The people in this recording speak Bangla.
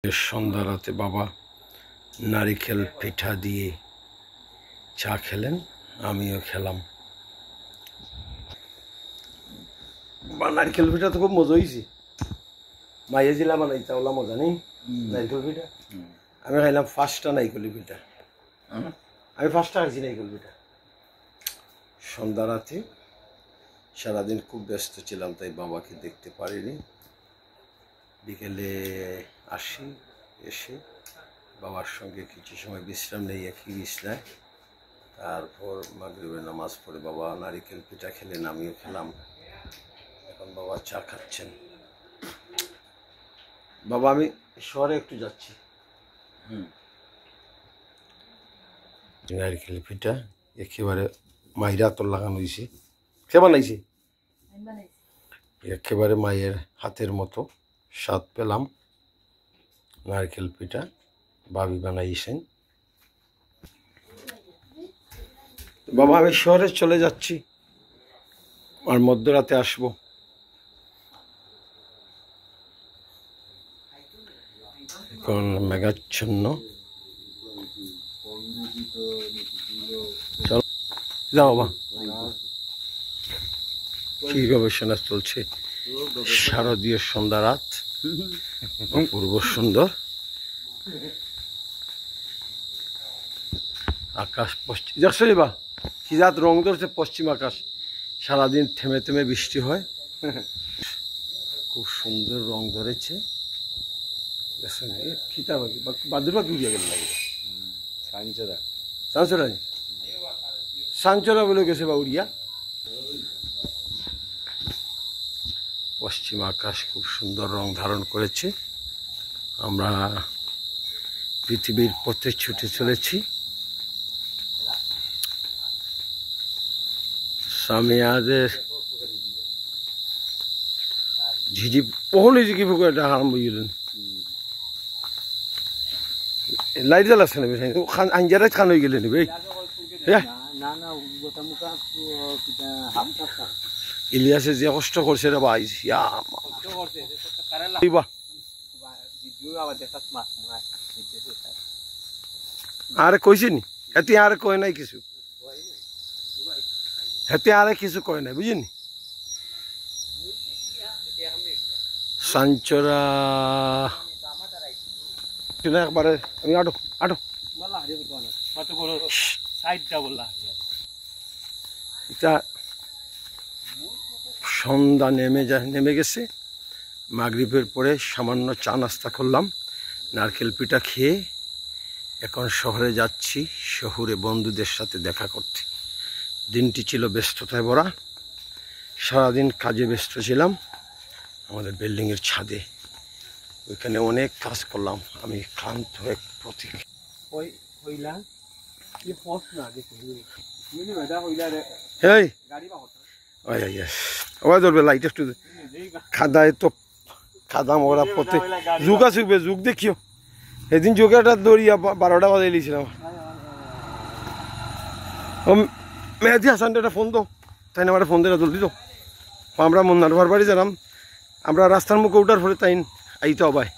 সন্ধ্যা রাতে বাবা নারিকেল পিঠা দিয়ে চা খেলেন, আমিও খেলাম। নারিকেল পিঠা তো খুব মজা হয়েছে। মাইয়ে জিলা বানাইতে ওলা মজা নেই নারিকেল পিঠা। আমি খাইলাম ফার্স্টটা নারিকেল পিঠা, আমি ফার্স্টটা খাইছি নারিকেল পিঠা। সন্ধ্যা রাতে সারাদিন খুব ব্যস্ত ছিলাম, তাই বাবাকে দেখতে পারিনি। বিকেলে আসি, এসে বাবার সঙ্গে কিছু সময় বিশ্রাম নেই একই বিছনায়। তারপর মাগরিবের নামাজ পড়ে বাবা নারিকেল পিঠা খেলেন, আমিও খেলাম। এখন বাবা চা খাচ্ছেন। বাবা আমি শহরে একটু যাচ্ছি। নারিকেল পিঠা একেবারে মাইরা তোর লাগানো হয়েছে। কে বানাইছে? একেবারে মায়ের হাতের মতো স্বাদ পেলাম। নারকেল পিঠা ভাবি বানাইছেন। বাবা আমি শহরে চলে যাচ্ছি, আর মধ্যরাতে আসবো। এখন মেঘাচ্ছন্ন। চলো যাও বাবা। কি গবেষণা চলছে? শারদীয় সন্ধ্যা রাত, অপূর্ব সুন্দর আকাশ। পশ্চিম দেখছো বা কি জাত রং ধরছে পশ্চিম আকাশ। সারাদিন থেমে থেমে বৃষ্টি হয়, খুব সুন্দর রং ধরেছে। খিতা পাখি বাদুর পাখি উড়িয়া গেল লাগে। সাঞ্চরা সাঞ্চরা সাঞ্চরা বলে গেছে বা উড়িয়া। পশ্চিম আকাশ খুব সুন্দর রং ধারণ করেছে। আমরা পৃথিবীর পথে ছুটে চলেছি। সামিয়াদের ঝিঝি পহলে ঝিকি ফুকে একটা আরম্ভ গেলেন। লাইট জ্বাল আছে না আঞ্জারা খান হয়ে গেলেন ভাই। ইলিয়াসে যে কষ্ট করছে রে ভাই, আরে কইছি নি হেতি, আরে কয় নাই কিছু, হেতে আরে কিছু কয় নাই বুঝিনি। সাঞ্চরা একবারে আমি আটো আটো এটা সন্ধ্যা নেমে গেছে। মাগরিবের পরে সামান্য চা নাস্তা করলাম, নারকেল পিঠা খেয়ে এখন শহরে যাচ্ছি, শহরে বন্ধুদের সাথে দেখা করতে। দিনটি ছিল ব্যস্ততায় ভরা, সারাদিন কাজে ব্যস্ত ছিলাম। আমাদের বিল্ডিংয়ের ছাদে ওইখানে অনেক কাজ করলাম, আমি ক্লান্ত হয়ে প্রতীক। ধরবে লাইট একটু খাদায় তো খাদা মরা পথে যুগ আসবে, যুগ দেখিও। সেদিন যোগাটা দৌড়িয়া 12টা বাজে লিছিলাম। মেহেদি হাসান একটা ফোন দো, তাই না? আমার ফোন দিয়ে জলদি তো। আমরা মন্নার ঘর বাড়ি জানাম, আমরা রাস্তার মুখে উঠার পরে তাই আইতে হবাই।